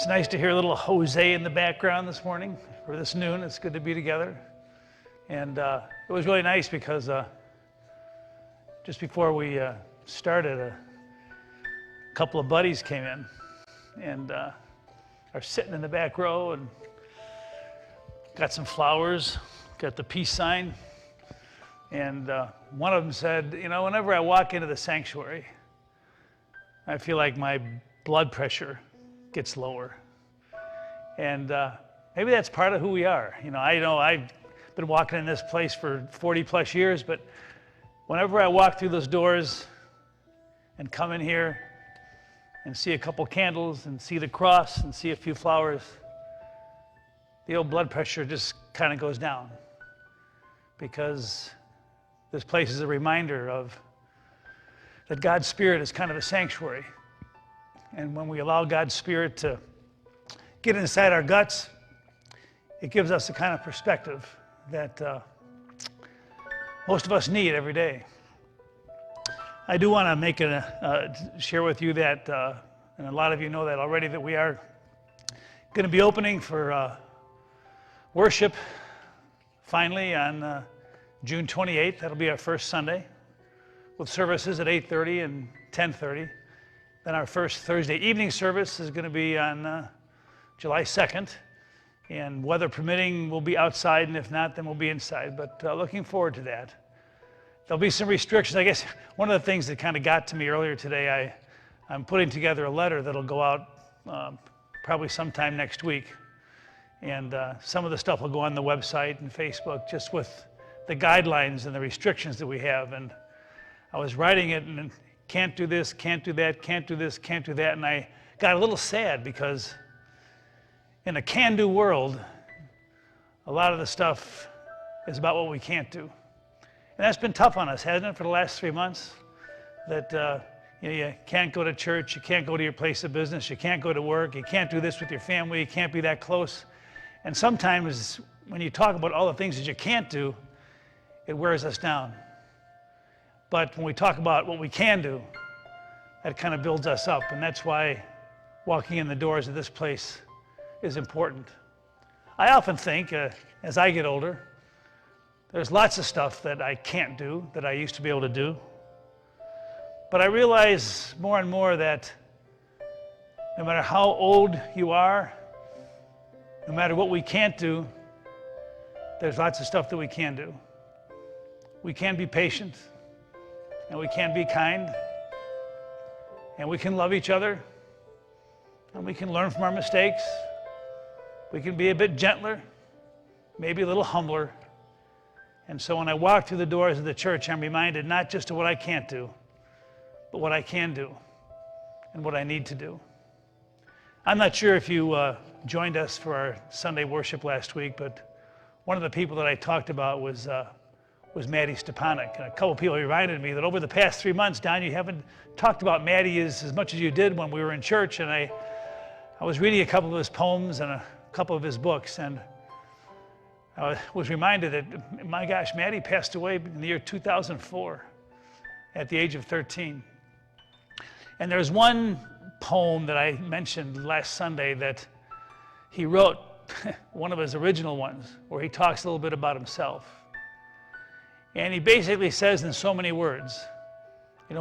It's nice to hear a little Jose in the background this morning, or this noon. It's good to be together. And it was really nice because just before we started, a couple of buddies came in and are sitting in the back row and got some flowers, got the peace sign. And one of them said, you know, whenever I walk into the sanctuary, I feel like my blood pressure gets lower. And maybe that's part of who we are. You know I've been walking in this place for 40 plus years, but whenever I walk through those doors and come in here and see a couple candles and see the cross and see a few flowers, the old blood pressure just kind of goes down, because this place is a reminder of that God's Spirit is kind of a sanctuary. And when we allow God's Spirit to get inside our guts, it gives us the kind of perspective that most of us need every day. I do want to share with you that, and a lot of you know that already, that we are going to be opening for worship finally on June 28th. That'll be our first Sunday, with services at 8:30 and 10:30. Then our first Thursday evening service is going to be on July 2nd. And weather permitting, we'll be outside, and if not, then we'll be inside. But looking forward to that. There'll be some restrictions. I guess one of the things that kind of got to me earlier today, I'm putting together a letter that'll go out probably sometime next week. And some of the stuff will go on the website and Facebook, just with the guidelines and the restrictions that we have. And I was writing it, and can't do this, can't do that, can't do this, can't do that. And I got a little sad, because in a can-do world, a lot of the stuff is about what we can't do. And that's been tough on us, hasn't it, for the last 3 months? That you can't go to church, you can't go to your place of business, you can't go to work, you can't do this with your family, you can't be that close. And sometimes when you talk about all the things that you can't do, it wears us down. But when we talk about what we can do, that kind of builds us up. And that's why walking in the doors of this place is important. I often think, as I get older, there's lots of stuff that I can't do that I used to be able to do. But I realize more and more that no matter how old you are, no matter what we can't do, there's lots of stuff that we can do. We can be patient, and we can be kind, and we can love each other, and we can learn from our mistakes. We can be a bit gentler, maybe a little humbler. And so when I walk through the doors of the church, I'm reminded not just of what I can't do, but what I can do and what I need to do. I'm not sure if you joined us for our Sunday worship last week, but one of the people that I talked about was Maddie Stepanek. And a couple people reminded me that over the past 3 months, Don, you haven't talked about Maddie as much as you did when we were in church. And I was reading a couple of his poems and a couple of his books, and I was reminded that, my gosh, Maddie passed away in the year 2004 at the age of 13. And there's one poem that I mentioned last Sunday that he wrote, one of his original ones, where he talks a little bit about himself. And he basically says in so many words,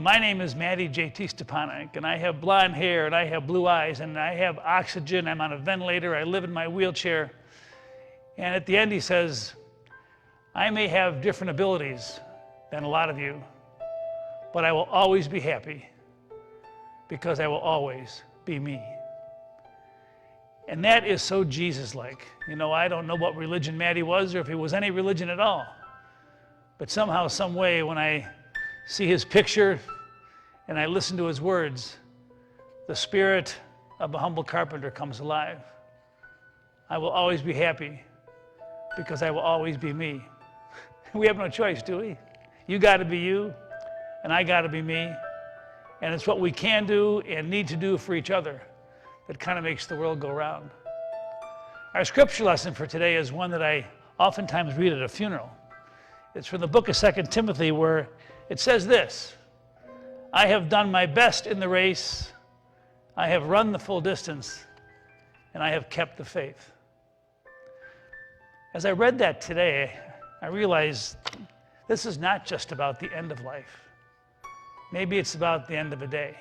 my name is Maddie J.T. Stepanek, and I have blonde hair, and I have blue eyes, and I have oxygen, I'm on a ventilator, I live in my wheelchair. And at the end he says, I may have different abilities than a lot of you, but I will always be happy because I will always be me. And that is so Jesus-like. I don't know what religion Maddie was or if he was any religion at all. But somehow, some way, when I see his picture and I listen to his words, the spirit of a humble carpenter comes alive. I will always be happy because I will always be me. We have no choice, do we? You got to be you, and I got to be me. And it's what we can do and need to do for each other that kind of makes the world go round. Our scripture lesson for today is one that I oftentimes read at a funeral. It's from the book of 2 Timothy, where it says this: I have done my best in the race, I have run the full distance, and I have kept the faith. As I read that today, I realized this is not just about the end of life. Maybe it's about the end of a day.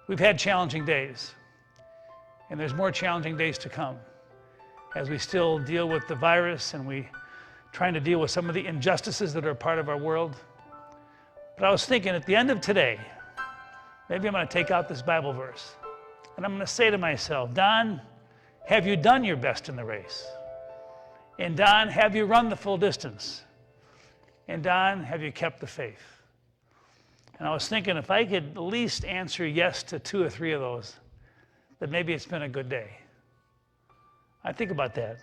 We've had challenging days, and there's more challenging days to come as we still deal with the virus and we trying to deal with some of the injustices that are a part of our world. But I was thinking at the end of today, maybe I'm going to take out this Bible verse and I'm going to say to myself, Don, have you done your best in the race? And Don, have you run the full distance? And Don, have you kept the faith? And I was thinking if I could at least answer yes to 2 or 3 of those, then maybe it's been a good day. I think about that.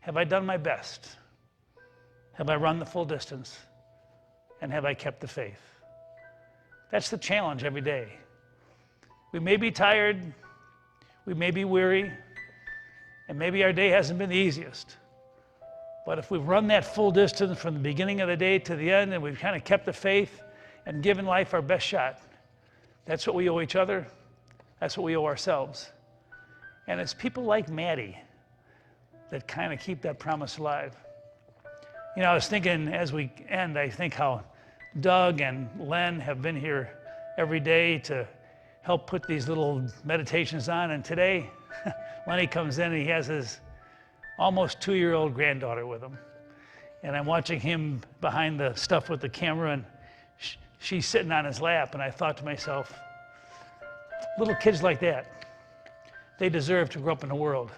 Have I done my best? Have I run the full distance? And have I kept the faith? That's the challenge every day. We may be tired, we may be weary, and maybe our day hasn't been the easiest. But if we've run that full distance from the beginning of the day to the end and we've kind of kept the faith and given life our best shot, that's what we owe each other. That's what we owe ourselves. And it's people like Maddie that kind of keep that promise alive. I was thinking as we end, I think how Doug and Len have been here every day to help put these little meditations on. And today, Lenny comes in and he has his almost 2-year-old granddaughter with him. And I'm watching him behind the stuff with the camera, and she's sitting on his lap. And I thought to myself, little kids like that, they deserve to grow up in a world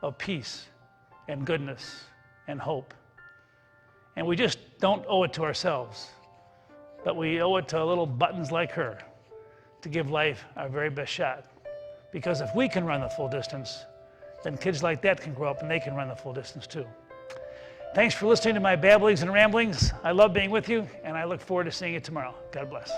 of peace and goodness and hope. And we just don't owe it to ourselves, but we owe it to little buttons like her to give life our very best shot. Because if we can run the full distance, then kids like that can grow up and they can run the full distance too. Thanks for listening to my babblings and ramblings. I love being with you, and I look forward to seeing you tomorrow. God bless.